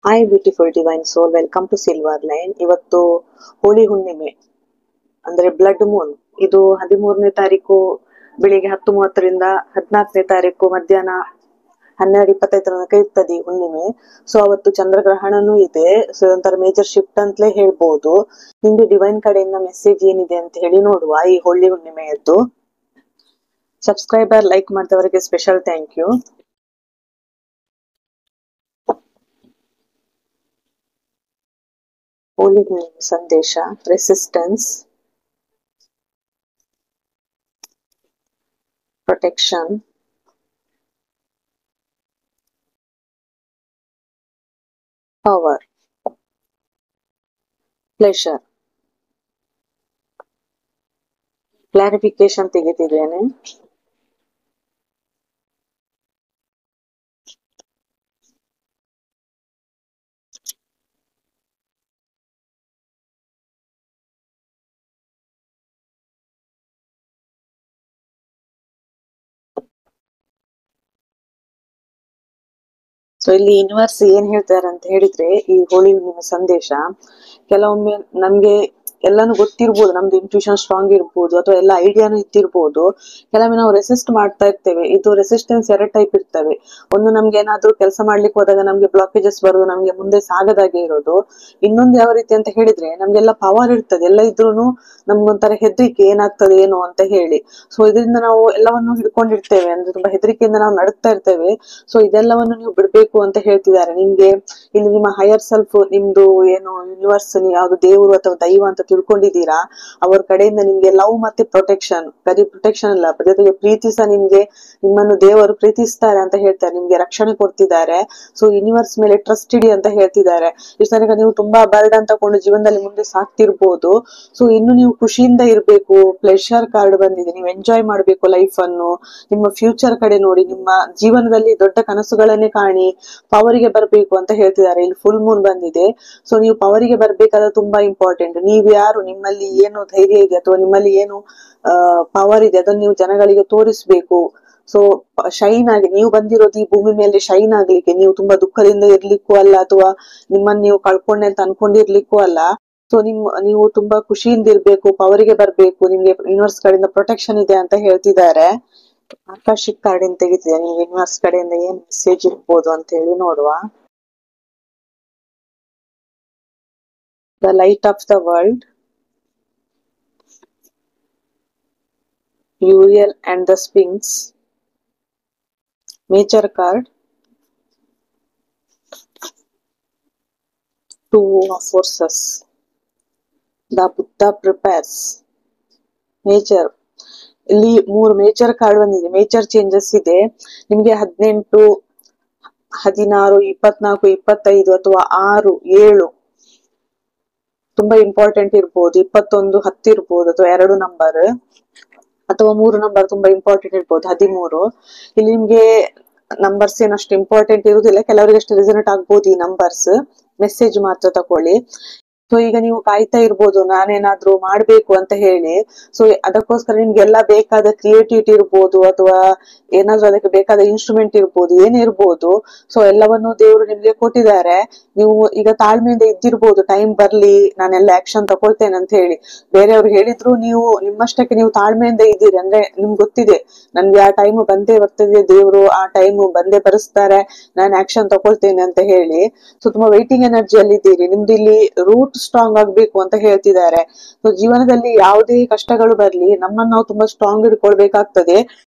Hi beautiful divine soul, welcome to Silver Line. ಇವತ್ತು ಹೋಳಿ ಹುಣ್ಣಿಮೆ ಅಂದ್ರೆ ಬ್ಲಡ್ ಮೂನ್. ಇದು 13ನೇ ತಾರೀಕು ಬೆಳಿಗ್ಗೆ 10:30ರಿಂದ 14ನೇ ತಾರೀಕು ಮಧ್ಯಾಹ್ನ 12:25 ತನಕ ಇರ್ತದೆ ಹುಣ್ಣಿಮೆ. ಸೊ ಅವತ್ತು ಚಂದ್ರಗ್ರಹಣನೂ ಇದೆ. ಸೊ ಒಂಥರ ಮೇಜರ್ ಶಿಫ್ಟ್ ಅಂತಲೇ ಹೇಳ್ಬೋದು. ನಿಮ್ಗೆ ಡಿವೈನ್ ಕಡೆಯಿಂದ ಮೆಸೇಜ್ ಏನಿದೆ ಅಂತ ಹೇಳಿ ನೋಡುವ ಈ ಹೋಳಿ ಹುಣ್ಣಿಮೆಯದ್ದು. ಸಬ್ಸ್ಕ್ರೈಬರ್ ಲೈಕ್ ಮಾಡಿದವರಿಗೆ ಸ್ಪೆಷಲ್ ಥ್ಯಾಂಕ್ ಯು. ಹೋಳಿ ಹುಣ್ಣಿಮೆ ಸಂದೇಶ: resistance, protection, power, pleasure. Clarification ತೆಗೆದಿದ್ದೇನೆ. ಸೊ ಇಲ್ಲಿ ಯೂನಿವರ್ಸ್ ಏನ್ ಹೇಳ್ತಾರೆ ಅಂತ ಹೇಳಿದ್ರೆ, ಈ ಹೋಳಿ ಹುಣ್ಣಿಮೆ ಸಂದೇಶ ಕೆಲವೊಮ್ಮೆ ನಮ್ಗೆ ಎಲ್ಲಾನು ಗೊತ್ತಿರ್ಬೋದು, ನಮ್ದು ಇಂಟ್ಯೂಷನ್ ಸ್ಟ್ರಾಂಗ್ ಇರ್ಬೋದು ಅಥವಾ ಎಲ್ಲ ಐಡಿಯಾನು ಇದ್ದಿರ್ಬೋದು. ಕೆಲವೊಮ್ಮೆ ನಾವು ರೆಸಿಸ್ಟ್ ಮಾಡ್ತಾ ಇರ್ತೇವೆ. ಇದು ರೆಸಿಸ್ಟೆನ್ಸ್ 2 ಟೈಪ್ ಇರ್ತವೆ. ಒಂದು, ನಮ್ಗೆ ಏನಾದ್ರೂ ಕೆಲಸ ಮಾಡ್ಲಿಕ್ಕೆ ಹೋದಾಗ ನಮ್ಗೆ ಬ್ಲಾಕೇಜಸ್ ಬರೋದು, ನಮ್ಗೆ ಮುಂದೆ ಸಾಗದಾಗೆ ಇರೋದು. ಇನ್ನೊಂದು ಯಾವ ರೀತಿ ಅಂತ ಹೇಳಿದ್ರೆ, ನಮ್ಗೆಲ್ಲ ಪವರ್ ಇರ್ತದೆ, ಎಲ್ಲ ಇದ್ರೂನು ನಮ್ಗೊಂಥರ ಹೆದರಿಕೆ, ಏನಾಗ್ತದೆ ಏನೋ ಅಂತ ಹೇಳಿ. ಸೊ ಇದರಿಂದ ನಾವು ಎಲ್ಲವನ್ನು ಹಿಡ್ಕೊಂಡಿರ್ತೇವೆ, ಅಂದ್ರೆ ತುಂಬಾ ಹೆದರಿಕೆಯಿಂದ ನಾವು ನಡುತ್ತಾ ಇರ್ತೇವೆ. ಸೊ ಇದೆಲ್ಲವನ್ನು ನೀವು ಬಿಡ್ಬೇಕು ಅಂತ ಹೇಳ್ತಿದ್ದಾರೆ ನಿಮ್ಗೆ. ಇಲ್ಲಿ ನಿಮ್ಮ ಹೈಯರ್ ಸೆಲ್ಫ್, ನಿಮ್ದು ಏನು ಯೂನಿವರ್ಸ್, ಯಾವ್ದು ದೇವರು ಅಥವಾ ದೈವ ಅಂತ ತಿಳ್ಕೊಂಡಿದ್ದೀರಾ, ಅವ್ರ ಕಡೆಯಿಂದ ನಿಮ್ಗೆ ಲವ್ ಮತ್ತೆ ಪ್ರೊಟೆಕ್ಷನ್, ಬರೀ ಪ್ರೊಟೆಕ್ಷನ್ ಅಲ್ಲ, ಜೊತೆಗೆ ಪ್ರೀತಿ ಸಹ, ನಿಮ್ಮನ್ನು ದೇವರು ಪ್ರೀತಿಸ್ತಾರೆ ಅಂತ ಹೇಳ್ತಾರೆ, ನಿಮ್ಗೆ ರಕ್ಷಣೆ ಕೊಡ್ತಿದ್ದಾರೆ. ಸೊ ಯೂನಿವರ್ಸ್ ಮೇಲೆ ಟ್ರಸ್ಟ್ ಇಡಿ ಅಂತ ಹೇಳ್ತಿದ್ದಾರೆ. ಇಷ್ಟು ತನಕ ನೀವು ತುಂಬಾ ಬರ್ಡನ್ ತಗೊಂಡು ಜೀವನದಲ್ಲಿ ಮುಂದೆ ಸಾಕ್ತಿರ್ಬೋದು. ಸೊ ಇನ್ನು ನೀವು ಖುಷಿಯಿಂದ ಇರ್ಬೇಕು. ಪ್ಲೆಷರ್ ಕಾರ್ಡ್ ಬಂದಿದೆ, ನೀವು ಎಂಜಾಯ್ ಮಾಡ್ಬೇಕು ಲೈಫ್ ಅನ್ನು. ನಿಮ್ಮ ಫ್ಯೂಚರ್ ಕಡೆ ನೋಡಿ, ನಿಮ್ಮ ಜೀವನದಲ್ಲಿ ದೊಡ್ಡ ಕನಸುಗಳನ್ನೇ ಕಾಣಿ, ಪವರಿಗೆ ಬರ್ಬೇಕು ಅಂತ ಹೇಳ್ತಿದ್ದಾರೆ. ಇಲ್ಲಿ ಫುಲ್ ಮೂನ್ ಬಂದಿದೆ. ಸೊ ನೀವು ಪವರಿಗೆ ಬರ್ಬೇಕಾದ್ರೆ ತುಂಬಾ ಇಂಪಾರ್ಟೆಂಟ್. ನೀವು ಯಾರು, ನಿಮ್ಮಲ್ಲಿ ಏನು ಧೈರ್ಯ ಇದೆ ಅಥವಾ ನಿಮ್ಮಲ್ಲಿ ಏನು ಪವರ್ ಇದೆ, ಅದನ್ನು ನೀವು ಜನಗಳಿಗೆ ತೋರಿಸ್ಬೇಕು. ಸೊ ಶೈನ್ ಆಗಿ, ನೀವು ಬಂದಿರೋದು ಈ ಭೂಮಿ ಮೇಲೆ ಶೈನ್ ಆಗ್ಲಿಕ್ಕೆ. ನೀವು ತುಂಬಾ ದುಃಖದಿಂದ ಇರ್ಲಿಕ್ಕೂ ಅಲ್ಲ, ಅಥವಾ ನಿಮ್ಮನ್ನ ನೀವು ಕಳ್ಕೊಂಡೆ ಅಂತ ಅನ್ಕೊಂಡಿರ್ಲಿಕ್ಕೂ ಅಲ್ಲ. ಸೊ ನೀವು ತುಂಬಾ ಖುಷಿಯಿಂದ ಇರ್ಬೇಕು, ಪವರಿಗೆ ಬರ್ಬೇಕು. ನಿಮ್ಗೆ ಯೂನಿವರ್ಸ್ ಕಡೆಯಿಂದ ಪ್ರೊಟೆಕ್ಷನ್ ಇದೆ ಅಂತ ಹೇಳ್ತಿದ್ದಾರೆ. ಆಕಾಶಿಕ್ ಕಾರ್ಡ್ ಅಂತ ತೆಗಿತಿದೆ, ನಿಮ್ಗೆ ಯೂನಿವರ್ಸ್ ಕಡೆಯಿಂದ ಏನ್ ಮೆಸೇಜ್ ಇರ್ಬೋದು ಅಂತ ಹೇಳಿ ನೋಡುವ. The light off the world, Uriel and the Sphinx, major card, Two of Forces, the Buddha prepares, major. ಇಲ್ಲಿ 3 ಮೇಜರ್ ಕಾರ್ಡ್ ಬಂದಿದೆ. ಮೇಜರ್ ಚೇಂಜಸ್ ಇದೆ ನಿಮ್ಗೆ. 18, 16, 24, 25 ಅಥವಾ 6, 7 ತುಂಬಾ ಇಂಪಾರ್ಟೆಂಟ್ ಇರ್ಬೋದು. 21, 10 ಇರ್ಬೋದು, ಅಥವಾ 2 ನಂಬರ್ ಅಥವಾ 3 ನಂಬರ್ ತುಂಬಾ ಇಂಪಾರ್ಟೆಂಟ್ ಇರ್ಬೋದು. 13 ಇಲ್ಲಿ ನಿಮ್ಗೆ ನಂಬರ್ಸ್ ಏನಷ್ಟು ಇಂಪಾರ್ಟೆಂಟ್ ಇರುವುದಿಲ್ಲ, ಕೆಲವರಿಗೆ ಅಷ್ಟು ರೆಸನೇಟ್ ಆಗ್ಬೋದು ಈ ನಂಬರ್ಸ್. ಮೆಸೇಜ್ ಮಾತ್ರ ತಕೊಳ್ಳಿ. ಸೊ ಈಗ ನೀವು ಕಾಯ್ತಾ ಇರ್ಬೋದು, ನಾನೇನಾದ್ರೂ ಮಾಡ್ಬೇಕು ಅಂತ ಹೇಳಿ. ಸೊ ಅದಕ್ಕೋಸ್ಕರ ನಿಮ್ಗೆಲ್ಲ ಬೇಕಾದ ಕ್ರಿಯೇಟಿವಿಟಿ ಇರ್ಬೋದು, ಅಥವಾ ಏನಾದ್ರೂ ಅದಕ್ಕೆ ಬೇಕಾದ ಇನ್ಸ್ಟ್ರೂಮೆಂಟ್ ಇರ್ಬೋದು, ಏನಿರ್ಬೋದು. ಸೊ ಎಲ್ಲವನ್ನು ದೇವರು ನಿಮ್ಗೆ ಕೊಟ್ಟಿದ್ದಾರೆ. ನೀವು ಈಗ ತಾಳ್ಮೆಯಿಂದ ಇದ್ದಿರ್ಬೋದು, ಟೈಮ್ ಬರ್ಲಿ, ನಾನೆಲ್ಲ ಆಕ್ಷನ್ ತಗೊಳ್ತೇನೆ ಅಂತ ಹೇಳಿ. ಬೇರೆಯವ್ರು ಹೇಳಿದ್ರು ನೀವು ನಿಮ್ಮಷ್ಟಕ್ಕೆ ನೀವು ತಾಳ್ಮೆಯಿಂದ ಇದ್ದೀರಿ ಅಂದ್ರೆ ನಿಮ್ಗೆ ಗೊತ್ತಿದೆ, ನನ್ಗೆ ಆ ಟೈಮ್ ಬಂದೇ ಬರ್ತದೆ, ದೇವರು ಆ ಟೈಮ್ ಬಂದೇ ಬರೆಸ್ತಾರೆ, ನಾನು ಆಕ್ಷನ್ ತಗೊಳ್ತೇನೆ ಅಂತ ಹೇಳಿ. ಸೊ ತುಂಬಾ ವೈಟಿಂಗ್ ಎನರ್ಜಿಯಲ್ಲಿ ಇದ್ದೀರಿ. ನಿಮ್ದು ಇಲ್ಲಿ ರೂಟ್ ಸ್ಟ್ರಾಂಗ್ ಆಗ್ಬೇಕು ಅಂತ ಹೇಳ್ತಿದ್ದಾರೆ. ಸೊ ಜೀವನದಲ್ಲಿ ಯಾವುದೇ ಕಷ್ಟಗಳು ಬರ್ಲಿ, ನಮ್ಮನ್ನು ನಾವು ತುಂಬಾ ಸ್ಟ್ರಾಂಗ್ ಇಟ್ಕೊಳ್ಬೇಕಾಗ್ತದೆ.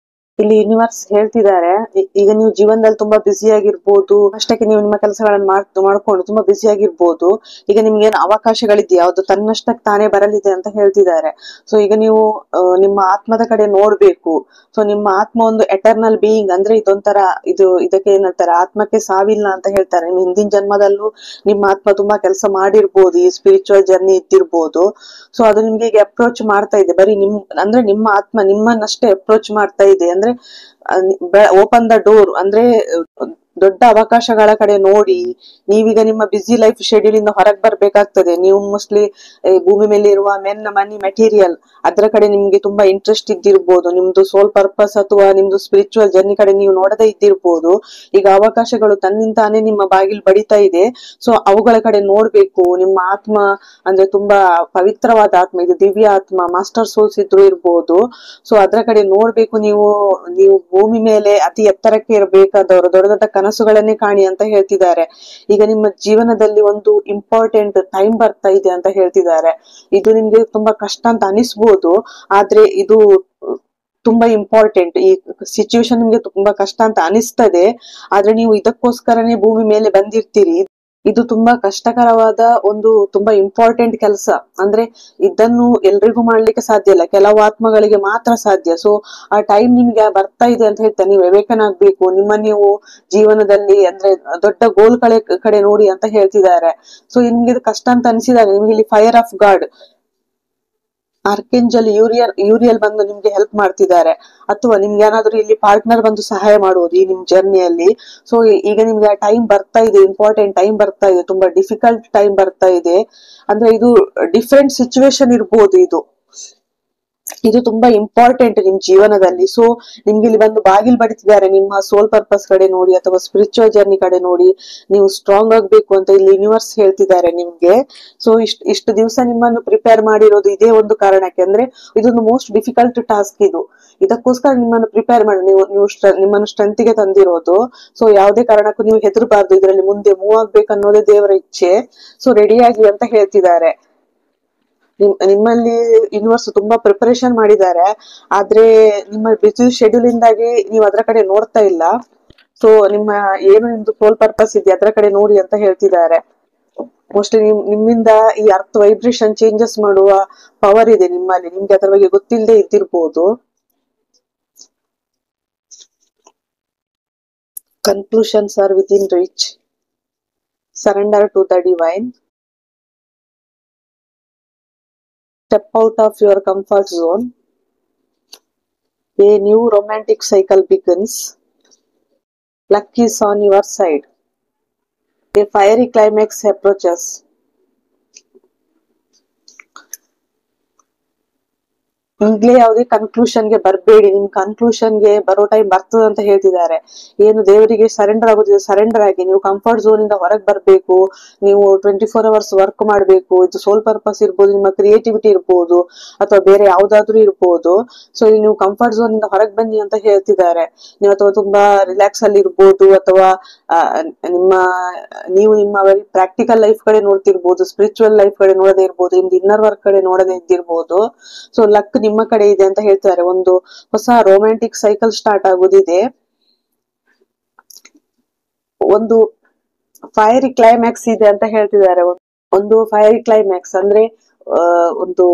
ಇಲ್ಲಿ ಯೂನಿವರ್ಸ್ ಹೇಳ್ತಿದ್ದಾರೆ, ಈಗ ನೀವು ಜೀವನದಲ್ಲಿ ತುಂಬಾ ಬ್ಯುಸಿ ಆಗಿರ್ಬೋದು, ಅಷ್ಟಕ್ಕೆ ನೀವು ನಿಮ್ಮ ಕೆಲಸಗಳನ್ನು ಮಾಡ್ಕೊಂಡು ತುಂಬಾ ಬ್ಯುಸಿ ಆಗಿರ್ಬೋದು. ಈಗ ನಿಮ್ಗೆ ಏನು ಅವಕಾಶಗಳಿದೆಯಾ, ಅದು ತನ್ನಷ್ಟಕ್ಕೆ ತಾನೇ ಬರಲಿದೆ ಅಂತ ಹೇಳ್ತಿದ್ದಾರೆ. ಸೊ ಈಗ ನೀವು ನಿಮ್ಮ ಆತ್ಮದ ಕಡೆ ನೋಡ್ಬೇಕು. ಸೊ ನಿಮ್ಮ ಆತ್ಮ ಒಂದು ಎಟರ್ನಲ್ ಬೀಯಿಂಗ್, ಅಂದ್ರೆ ಇದಕ್ಕೆ ಏನಂತಾರೆ, ಆತ್ಮಕ್ಕೆ ಸಾವಿಲ್ಲ ಅಂತ ಹೇಳ್ತಾರೆ. ನಿಮ್ ಹಿಂದಿನ ಜನ್ಮದಲ್ಲೂ ನಿಮ್ಮ ಆತ್ಮ ತುಂಬಾ ಕೆಲಸ ಮಾಡಿರ್ಬೋದು, ಈ ಸ್ಪಿರಿಚುವಲ್ ಜರ್ನಿ ಇದ್ದಿರ್ಬೋದು. ಸೊ ಅದು ನಿಮ್ಗೆ ಈಗ ಅಪ್ರೋಚ್ ಮಾಡ್ತಾ ಇದೆ. ಬರೀ ನಿಮ್ಮ ಆತ್ಮ ನಿಮ್ಮನ್ನಷ್ಟೇ ಅಪ್ರೋಚ್ ಮಾಡ್ತಾ ಇದೆ. ಅಂದ್ರೆ ಓಪನ್ ದ ಡೋರ್, ಅಂದ್ರೆ ದೊಡ್ಡ ಅವಕಾಶಗಳ ಕಡೆ ನೋಡಿ. ನೀವೀಗ ನಿಮ್ಮ ಬ್ಯುಸಿ ಲೈಫ್ ಶೆಡ್ಯೂಲ್ ಇಂದ ಹೊರಗೆ ಬರ್ಬೇಕಾಗ್ತದೆ. ನೀವು ಮೋಸ್ಟ್ಲಿ ಭೂಮಿ ಮೇಲೆ ಇರುವ ಮೆನ್ ಮನಿ ಮೆಟೀರಿಯಲ್ ಅದ್ರ ಕಡೆ ನಿಮ್ಗೆ ತುಂಬಾ ಇಂಟ್ರೆಸ್ಟ್ ಇದ್ದಿರ್ಬೋದು. ನಿಮ್ದು ಸೋಲ್ ಪರ್ಪಸ್ ಅಥವಾ ನಿಮ್ದು ಸ್ಪಿರಿಚುವಲ್ ಜರ್ನಿ ಕಡೆ ನೀವು ನೋಡದೇ ಇದ್ದಿರ್ಬೋದು. ಈಗ ಅವಕಾಶಗಳು ತನ್ನಿಂತಾನೇ ನಿಮ್ಮ ಬಾಗಿಲು ಬಡಿತಾ ಇದೆ. ಸೊ ಅವುಗಳ ಕಡೆ ನೋಡ್ಬೇಕು. ನಿಮ್ಮ ಆತ್ಮ ಅಂದ್ರೆ ತುಂಬಾ ಪವಿತ್ರವಾದ ಆತ್ಮ, ಇದು ದಿವ್ಯ ಆತ್ಮ, ಮಾಸ್ಟರ್ ಸೋಲ್ಸ್ ಇದ್ರು ಇರ್ಬೋದು. ಸೊ ಅದ್ರ ಕಡೆ ನೋಡ್ಬೇಕು. ನೀವು ಭೂಮಿ ಮೇಲೆ ಅತಿ ಎತ್ತರಕ್ಕೆ ಇರಬೇಕಾದವರು, ದೊಡ್ಡ ದೊಡ್ಡ ಕನಸುಗಳನ್ನೇ ಕಾಣಿ ಅಂತ ಹೇಳ್ತಿದ್ದಾರೆ. ಈಗ ನಿಮ್ಮ ಜೀವನದಲ್ಲಿ ಒಂದು ಇಂಪಾರ್ಟೆಂಟ್ ಟೈಮ್ ಬರ್ತಾ ಇದೆ ಅಂತ ಹೇಳ್ತಿದ್ದಾರೆ. ಇದು ನಿಮ್ಗೆ ತುಂಬಾ ಕಷ್ಟ ಅಂತ ಅನಿಸ್ಬೋದು, ಆದ್ರೆ ಇದು ತುಂಬಾ ಇಂಪಾರ್ಟೆಂಟ್. ಈ ಸಿಚುವೇಶನ್ ನಿಮ್ಗೆ ತುಂಬಾ ಕಷ್ಟ ಅಂತ ಅನಿಸ್ತದೆ, ಆದ್ರೆ ನೀವು ಇದಕ್ಕೋಸ್ಕರನೇ ಭೂಮಿ ಮೇಲೆ ಬಂದಿರ್ತೀರಿ. ಇದು ತುಂಬಾ ಕಷ್ಟಕರವಾದ ಒಂದು ತುಂಬಾ ಇಂಪಾರ್ಟೆಂಟ್ ಕೆಲಸ. ಅಂದ್ರೆ ಇದನ್ನು ಎಲ್ರಿಗೂ ಮಾಡ್ಲಿಕ್ಕೆ ಸಾಧ್ಯ ಇಲ್ಲ, ಕೆಲವು ಆತ್ಮಗಳಿಗೆ ಮಾತ್ರ ಸಾಧ್ಯ. ಸೊ ಆ ಟೈಮ್ ನಿಮ್ಗೆ ಬರ್ತಾ ಇದೆ ಅಂತ ಹೇಳ್ತಾರೆ. ನೀವು ವಿವೇಕನ ಆಗ್ಬೇಕು. ನಿಮ್ಮ ನೀವು ಜೀವನದಲ್ಲಿ ಅಂದ್ರೆ ದೊಡ್ಡ ಗೋಲ್ ಕಡೆ ನೋಡಿ ಅಂತ ಹೇಳ್ತಿದ್ದಾರೆ. ಸೊ ನಿಮ್ಗೆ ಇದು ಕಷ್ಟ ಅಂತ ಅನಿಸಿದಾಗ ನಿಮ್ಗೆ ಇಲ್ಲಿ ಫೈರ್ ಆಫ್ ಗಾಡ್ ಆರ್ಕೆಂಜಲ್ ಯೂರಿಯಲ್ ಬಂದು ನಿಮ್ಗೆ ಹೆಲ್ಪ್ ಮಾಡ್ತಿದ್ದಾರೆ. ಅಥವಾ ನಿಮ್ಗೆ ಏನಾದ್ರು ಇಲ್ಲಿ ಪಾರ್ಟ್ನರ್ ಬಂದು ಸಹಾಯ ಮಾಡುವುದು ಈ ನಿಮ್ ಜರ್ನಿಯಲ್ಲಿ. ಸೊ ಈಗ ನಿಮ್ಗೆ ಆ ಟೈಮ್ ಬರ್ತಾ ಇದೆ, ಇಂಪಾರ್ಟೆಂಟ್ ಟೈಮ್ ಬರ್ತಾ ಇದೆ, ತುಂಬಾ ಡಿಫಿಕಲ್ಟ್ ಟೈಮ್ ಬರ್ತಾ ಇದೆ. ಅಂದ್ರೆ ಇದು ಡಿಫ್ರೆಂಟ್ ಸಿಚುವೇಶನ್ ಇರ್ಬೋದು. ಇದು ತುಂಬಾ ಇಂಪಾರ್ಟೆಂಟ್ ನಿಮ್ ಜೀವನದಲ್ಲಿ. ಸೊ ನಿಮ್ಗೆ ಇಲ್ಲಿ ಬಂದು ಬಾಗಿಲ್ ಬಡಿತಿದ್ದಾರೆ. ನಿಮ್ಮ ಸೋಲ್ ಪರ್ಪಸ್ ಕಡೆ ನೋಡಿ ಅಥವಾ ಸ್ಪಿರಿಚುವಲ್ ಜರ್ನಿ ಕಡೆ ನೋಡಿ. ನೀವು ಸ್ಟ್ರಾಂಗ್ ಆಗ್ಬೇಕು ಅಂತ ಇಲ್ಲಿ ಯೂನಿವರ್ಸ್ ಹೇಳ್ತಿದ್ದಾರೆ ನಿಮ್ಗೆ. ಸೊ ಇಷ್ಟು ದಿವಸ ನಿಮ್ಮನ್ನು ಪ್ರಿಪೇರ್ ಮಾಡಿರೋದು ಇದೇ ಒಂದು ಕಾರಣಕ್ಕೆ. ಅಂದ್ರೆ ಇದೊಂದು ಮೋಸ್ಟ್ ಡಿಫಿಕಲ್ಟ್ ಟಾಸ್ಕ್. ಇದಕ್ಕೋಸ್ಕರ ನಿಮ್ಮನ್ನು ಪ್ರಿಪೇರ್ ಮಾಡಿ ನಿಮ್ಮನ್ನು ಸ್ಟ್ರೆಂತ್ ಗೆ ತಂದಿರೋದು. ಸೊ ಯಾವುದೇ ಕಾರಣಕ್ಕೂ ನೀವು ಹೆದರಬಾರ್ದು. ಇದರಲ್ಲಿ ಮುಂದೆ ಮೂವ್ ಆಗ್ಬೇಕು ಅನ್ನೋದೇ ದೇವರ ಇಚ್ಛೆ. ಸೊ ರೆಡಿಯಾಗಿ ಅಂತ ಹೇಳ್ತಿದ್ದಾರೆ. ನಿಮ್ಮಲ್ಲಿ ಯೂನಿವರ್ಸ್ ತುಂಬಾ ಪ್ರಿಪರೇಷನ್ ಮಾಡಿದ್ದಾರೆ, ಆದ್ರೆ ನಿಮ್ಮ ಬಿಸಿ ಶೆಡ್ಯೂಲ್ ಇಂದಾಗಿ ನೀವು ಅದ್ರ ಕಡೆ ನೋಡ್ತಾ ಇಲ್ಲ. ಸೊ ಏನು ನಿಮ್ದು ಸೋಲ್ ಪರ್ಪಸ್ ಇದೆ ಅದ್ರ ಕಡೆ ನೋಡಿ ಅಂತ ಹೇಳ್ತಿದ್ದಾರೆ. ಮೋಸ್ಟ್ಲಿ ನಿಮ್ಮಿಂದ ಈ ಅರ್ತ್ ವೈಬ್ರೇಷನ್ ಚೇಂಜಸ್ ಮಾಡುವ ಪವರ್ ಇದೆ ನಿಮ್ಮಲ್ಲಿ. ನಿಮ್ಗೆ ಅದ್ರ ಬಗ್ಗೆ ಗೊತ್ತಿಲ್ಲದೆ ಇದ್ದಿರ್ಬೋದು. Conclusions are within reach. Surrender to the divine. Step out of your comfort zone. A new romantic cycle begins. Luck is on your side. A fiery climax approaches. ಈಗಲೇ ಯಾವುದೇ ಕನ್ಕ್ಲೂಷನ್ಗೆ ಬರಬೇಡಿ. ನಿಮ್ ಕನ್ಕ್ಲೂಷನ್ಗೆ ಬರೋ ಟೈಮ್ ಬರ್ತದ ಅಂತ ಹೇಳ್ತಿದ್ದಾರೆ. ಏನು ದೇವರಿಗೆ ಸರೆಂಡರ್ ಆಗೋದಿದೆ, ಸರೆಂಡರ್ ಆಗಿ ನೀವು ಕಂಫರ್ಟ್ ಝೋನ್ ಇಂದ ಹೊರಗೆ ಬರ್ಬೇಕು. ನೀವು 24 hours ವರ್ಕ್ ಮಾಡ್ಬೇಕು. ಇದು ಸೋಲ್ ಪರ್ಪಸ್ ಇರ್ಬೋದು, ನಿಮ್ಮ ಕ್ರಿಯೇಟಿವಿಟಿ ಇರ್ಬೋದು, ಅಥವಾ ಬೇರೆ ಯಾವ್ದಾದ್ರು ಇರ್ಬೋದು. ಸೊ ನೀವು ಕಂಫರ್ಟ್ ಝೋನ್ ಇಂದ ಹೊರಗೆ ಬನ್ನಿ ಅಂತ ಹೇಳ್ತಿದ್ದಾರೆ. ನೀವು ಅಥವಾ ತುಂಬಾ ರಿಲ್ಯಾಕ್ಸ್ ಅಲ್ಲಿ ಇರ್ಬೋದು, ಅಥವಾ ನೀವು ನಿಮ್ಮ ಪ್ರಾಕ್ಟಿಕಲ್ ಲೈಫ್ ಕಡೆ ನೋಡ್ತಿರ್ಬೋದು, ಸ್ಪಿರಿಚುವಲ್ ಲೈಫ್ ಕಡೆ ನೋಡದೇ ಇರ್ಬೋದು, ನಿಮ್ದು ಇನ್ನರ್ ವರ್ಕ್ ಕಡೆ ನೋಡದೇ ಇದ್ದಿರ್ಬೋದು. ಸೊ ಲಕ್ ನಿಮ್ಮ ಕಡೆ ಇದೆ ಅಂತ ಹೇಳ್ತಾರೆ. ಒಂದು ಹೊಸ ರೊಮ್ಯಾಂಟಿಕ್ ಸೈಕಲ್ ಸ್ಟಾರ್ಟ್ ಆಗೋದಿದೆ. ಒಂದು ಫೈರಿ ಕ್ಲೈಮ್ಯಾಕ್ಸ್ ಇದೆ ಅಂತ ಹೇಳ್ತಿದ್ದಾರೆ. ಒಂದು ಫೈರಿ ಕ್ಲೈಮ್ಯಾಕ್ಸ್ ಅಂದ್ರೆ ಒಂದು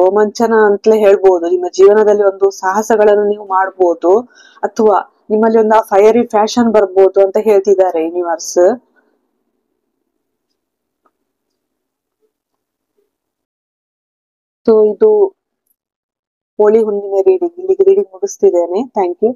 ರೋಮಾಂಚನ ಅಂತಲೇ ಹೇಳ್ಬೋದು. ನಿಮ್ಮ ಜೀವನದಲ್ಲಿ ಒಂದು ಸಾಹಸಗಳನ್ನು ನೀವು ಮಾಡ್ಬೋದು, ಅಥವಾ ನಿಮ್ಮಲ್ಲಿ ಒಂದು ಫೈರಿ ಫ್ಯಾಷನ್ ಬರ್ಬೋದು ಅಂತ ಹೇಳ್ತಿದ್ದಾರೆ ಯೂನಿವರ್ಸ್. ಸೊ ಇದು ಹೋಳಿ ಹುಣ್ಣಿಮೆ ರೀಡಿಂಗ್. ಇಲ್ಲಿಗೆ ರೀಡಿಂಗ್ ಮುಗಿಸ್ತಿದ್ದೇನೆ. Thank you.